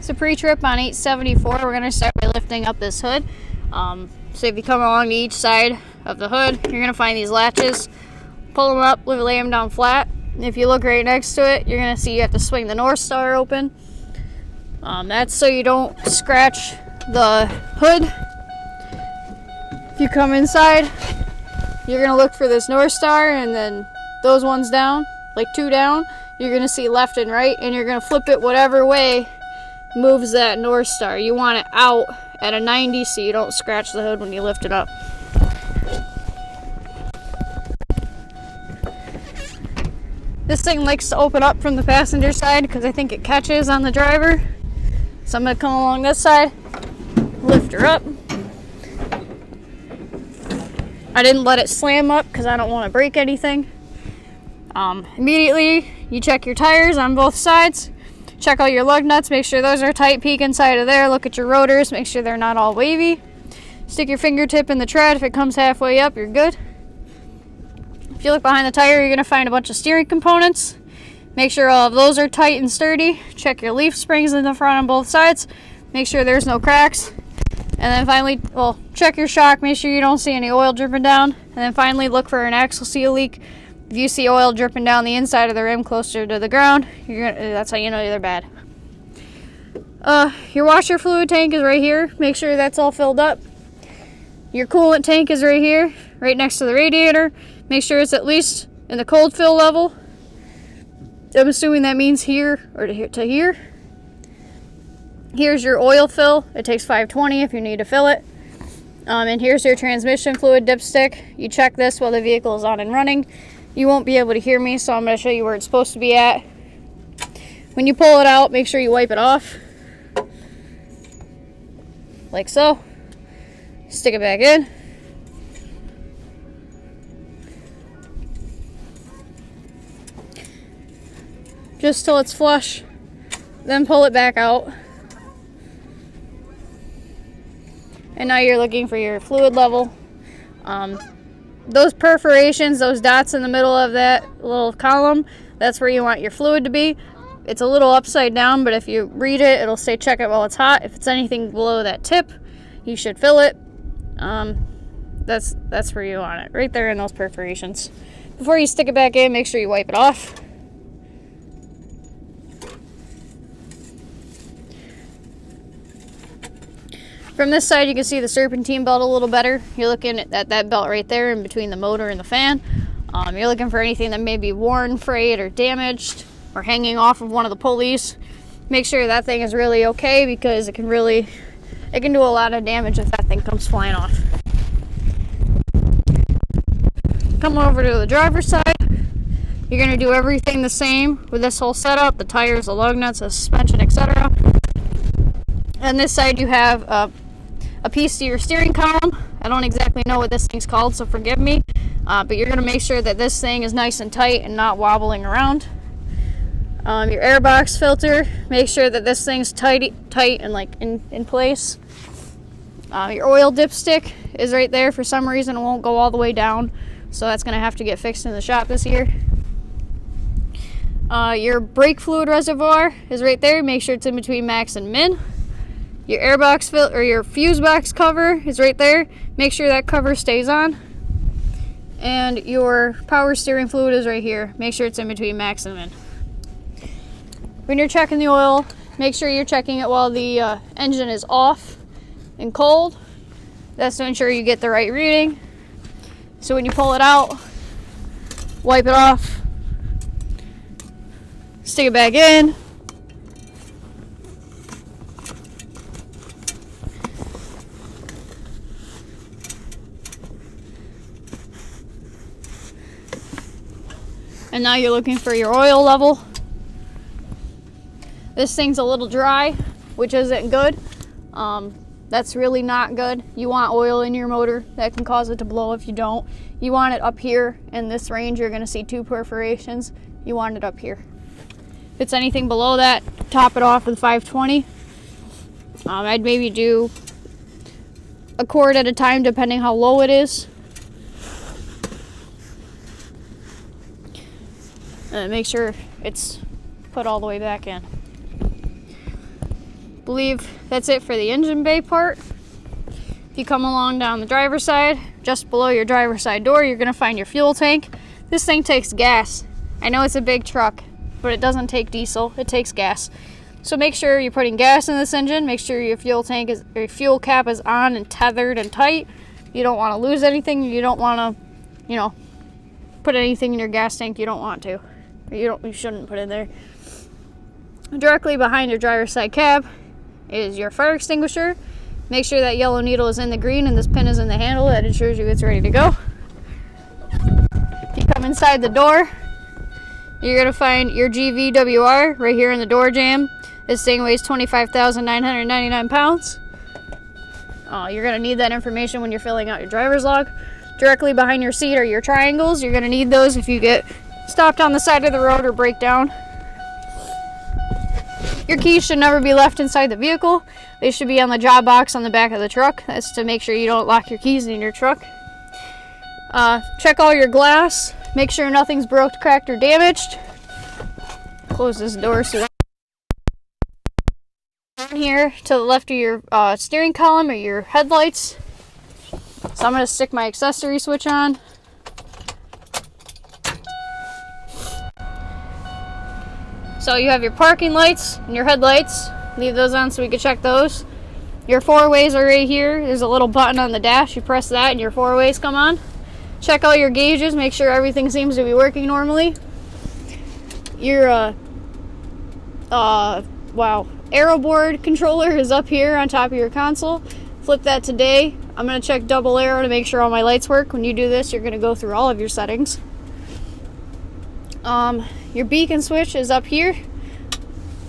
So pre-trip on 874, we're going to start by lifting up this hood. So if you come along to each side of the hood, you're going to find these latches. Pull them up, lay them down flat. And if you look right next to it, you're going to see you have to swing the North Star open. That's so you don't scratch the hood. If you come inside, you're going to look for this North Star, and then those ones down, like 2 down, you're going to see left and right, and you're going to flip it whatever way moves that North Star. You want it out at a 90 so you don't scratch the hood when you lift it up. This thing likes to open up from the passenger side because I think it catches on the driver. So I'm going to come along this side, lift her up. I didn't let it slam up because I don't want to break anything. Immediately, you check your tires on both sides. Check all your lug nuts, make sure those are tight, peek inside of there, look at your rotors, make sure they're not all wavy. Stick your fingertip in the tread. If it comes halfway up, you're good. If you look behind the tire, you're going to find a bunch of steering components. Make sure all of those are tight and sturdy. Check your leaf springs in the front on both sides. Make sure there's no cracks. And then finally, check your shock, make sure you don't see any oil dripping down. And then finally, look for an axle seal leak. If you see oil dripping down the inside of the rim closer to the ground, that's how you know they're bad. Your washer fluid tank is right here. Make sure that's all filled up. Your coolant tank is right here, right next to the radiator. Make sure it's at least in the cold fill level. I'm assuming that means here or to here. Here's your oil fill. It takes 520 if you need to fill it. And here's your transmission fluid dipstick. You check this while the vehicle is on and running. You won't be able to hear me, so I'm going to show you where it's supposed to be at. When you pull it out, make sure you wipe it off. Like so. Stick it back in. Just till it's flush. Then pull it back out. And now you're looking for your fluid level. Those perforations, those dots in the middle of that little column, that's where you want your fluid to be. It's a little upside down, but if you read it, it'll say check it while it's hot. If it's anything below that tip, you should fill it. That's where you want it, right there in those perforations. Before you stick it back in, make sure you wipe it off. From this side, you can see the serpentine belt a little better. You're looking at that belt right there in between the motor and the fan. You're looking for anything that may be worn, frayed, or damaged, or hanging off of one of the pulleys. Make sure that thing is really okay because it can do a lot of damage if that thing comes flying off. Come over to the driver's side. You're going to do everything the same with this whole setup, the tires, the lug nuts, the suspension, etc. On this side, you have a piece to your steering column. I don't exactly know what this thing's called, so forgive me. But you're going to make sure that this thing is nice and tight and not wobbling around. Your airbox filter, make sure that this thing's tight and like in place. Your oil dipstick is right there. For some reason, it won't go all the way down, so that's going to have to get fixed in the shop this year. Your brake fluid reservoir is right there. Make sure it's in between max and min. Your airbox or your fuse box cover is right there. Make sure that cover stays on. And your power steering fluid is right here. Make sure it's in between max and min. When you're checking the oil, make sure you're checking it while the engine is off and cold. That's to ensure you get the right reading. So when you pull it out, wipe it off, stick it back in. And now you're looking for your oil level. This thing's a little dry, which isn't good. That's really not good. You want oil in your motor. That can cause it to blow if you don't. You want it up here. In this range, you're going to see 2 perforations. You want it up here. If it's anything below that, top it off with 520. I'd maybe do a quart at a time, depending how low it is. Make sure it's put all the way back in. believe that's it for the engine bay part. If you come along down the driver's side, just below your driver's side door, you're going to find your fuel tank. This thing takes gas. I know it's a big truck, but it doesn't take diesel, it takes gas. So make sure you're putting gas in this engine. Make sure your fuel tank is, or your fuel cap is on and tethered and tight. You don't want to lose anything. You don't want to, put anything in your gas tank you don't want to. Or you shouldn't put in there. Directly behind your driver's side cab is your fire extinguisher. Make sure that yellow needle is in the green and this pin is in the handle. That ensures you it's ready to go. If you come inside the door, you're going to find your GVWR right here in the door jamb. This thing weighs 25,999 pounds. You're going to need that information when you're filling out your driver's log. Directly behind your seat are your triangles. You're going to need those if you get stopped on the side of the road or break down. Your keys should never be left inside the vehicle. They should be on the job box on the back of the truck. That's to make sure you don't lock your keys in your truck. Check all your glass. Make sure nothing's broke, cracked, or damaged. Close this door so down here to the left of your steering column are your headlights. So I'm going to stick my accessory switch on. So you have your parking lights and your headlights. Leave those on so we can check those. Your four-ways are right here. There's a little button on the dash. You press that and your four-ways come on. Check all your gauges. Make sure everything seems to be working normally. Your aero board controller is up here on top of your console. Flip that to day. I'm going to check double aero to make sure all my lights work. When you do this, you're going to go through all of your settings. Your beacon switch is up here.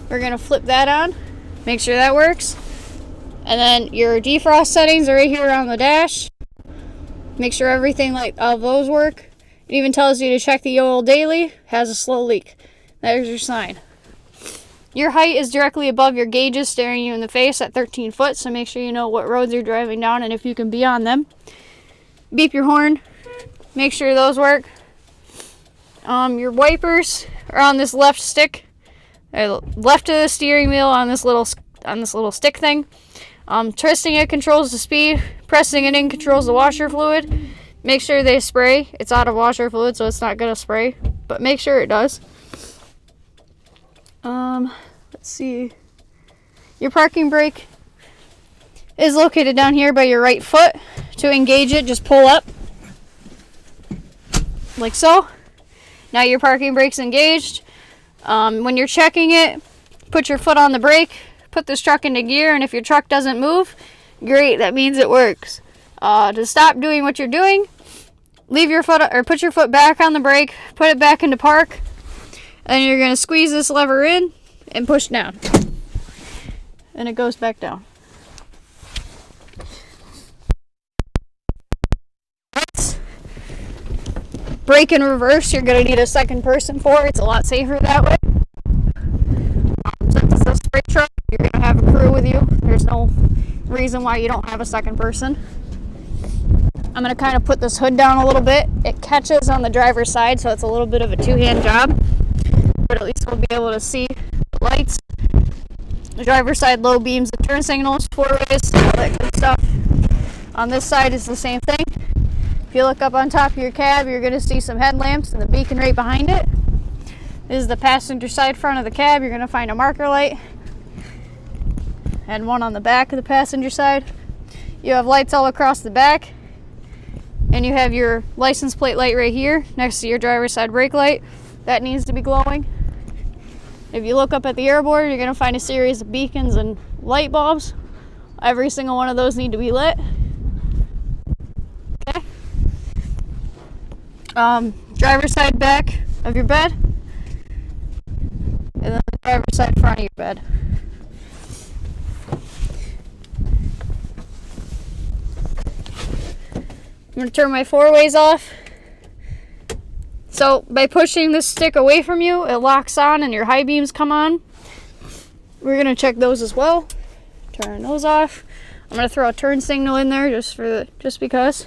We're going to flip that on. Make sure that works. And then your defrost settings are right here on the dash. Make sure everything like all those work. It even tells you to check the oil daily. Has a slow leak. There's your sign. Your height is directly above your gauges staring you in the face at 13 foot, so make sure you know what roads you're driving down and if you can be on them. Beep your horn. Make sure those work. Your wipers are on this left stick, left of the steering wheel on this little stick thing. Twisting it controls the speed. Pressing it in controls the washer fluid. Make sure they spray. It's out of washer fluid, so it's not gonna spray, but make sure it does. Let's see. Your parking brake is located down here by your right foot. To engage it, just pull up like so. Now your parking brake's engaged. When you're checking it, put your foot on the brake, put this truck into gear, and if your truck doesn't move, great, that means it works. To stop doing what you're doing, leave your foot or put your foot back on the brake, put it back into park, and you're going to squeeze this lever in and push down. And it goes back down. Brake in reverse, you're going to need a second person for. It's a lot safer that way. Since it's a straight truck, you're going to have a crew with you. There's no reason why you don't have a second person. I'm going to kind of put this hood down a little bit. It catches on the driver's side, so it's a little bit of a two-hand job. But at least we'll be able to see the lights, the driver's side low beams, the turn signals, four-ways, all that good stuff. On this side is the same thing. If you look up on top of your cab, you're going to see some headlamps and the beacon right behind it. This is the passenger side front of the cab. You're going to find a marker light and one on the back of the passenger side. You have lights all across the back, and you have your license plate light right here next to your driver's side brake light. That needs to be glowing. If you look up at the airboard, you're going to find a series of beacons and light bulbs. Every single one of those need to be lit. Okay. Driver's side back of your bed, and then the driver's side front of your bed. I'm going to turn my four-ways off. So by pushing this stick away from you, it locks on and your high beams come on. We're going to check those as well. Turn those off. I'm going to throw a turn signal in there just because.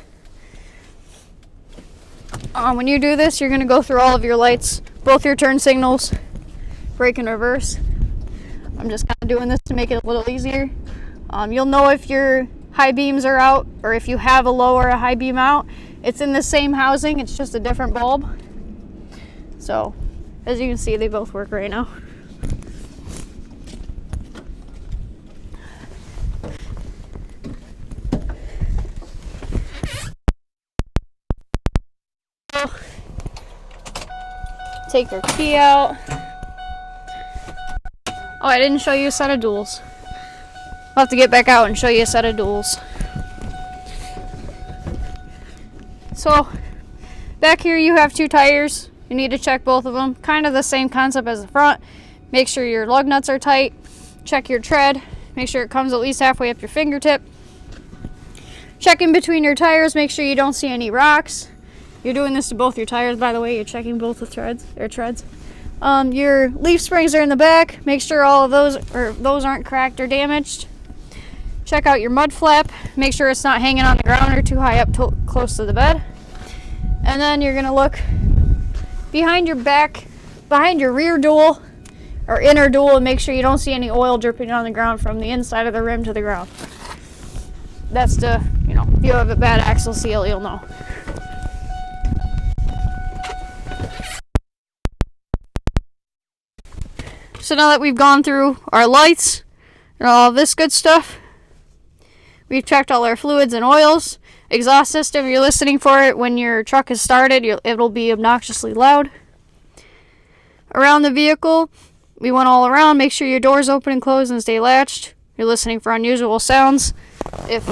When you do this, you're going to go through all of your lights, both your turn signals, brake and reverse. I'm just kind of doing this to make it a little easier. You'll know if your high beams are out or if you have a low or a high beam out. It's in the same housing, it's just a different bulb. So, as you can see, they both work right now. Take your key out. Oh, I didn't show you a set of duals. I'll have to get back out and show you a set of duals. So, back here you have 2 tires. You need to check both of them. Kind of the same concept as the front. Make sure your lug nuts are tight. Check your tread. Make sure it comes at least halfway up your fingertip. Check in between your tires. Make sure you don't see any rocks. You're doing this to both your tires, by the way. You're checking both the treads. Your leaf springs are in the back. Make sure all of those aren't cracked or damaged. Check out your mud flap. Make sure it's not hanging on the ground or too high up close to the bed. And then you're gonna look behind your rear dual or inner dual, and make sure you don't see any oil dripping on the ground from the inside of the rim to the ground. That's if you have a bad axle seal, you'll know. So now that we've gone through our lights and all this good stuff, we've checked all our fluids and oils. Exhaust system, you're listening for it when your truck is started. It'll be obnoxiously loud. Around the vehicle, we went all around. Make sure your doors open and close and stay latched. You're listening for unusual sounds if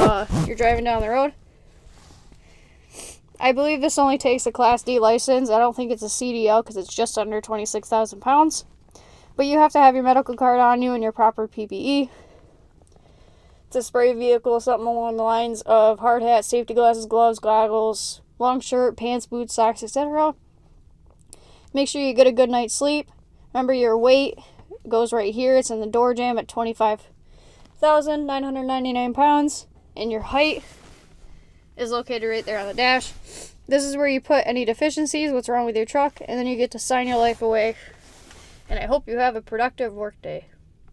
you're driving down the road. I believe this only takes a Class D license. I don't think it's a CDL because it's just under 26,000 pounds. But you have to have your medical card on you and your proper PPE. It's a spray vehicle, something along the lines of hard hat, safety glasses, gloves, goggles, long shirt, pants, boots, socks, etc. Make sure you get a good night's sleep. Remember, your weight goes right here. It's in the door jamb at 25,999 pounds. And your height is located right there on the dash. This is where you put any deficiencies, what's wrong with your truck, and then you get to sign your life away. And I hope you have a productive work day.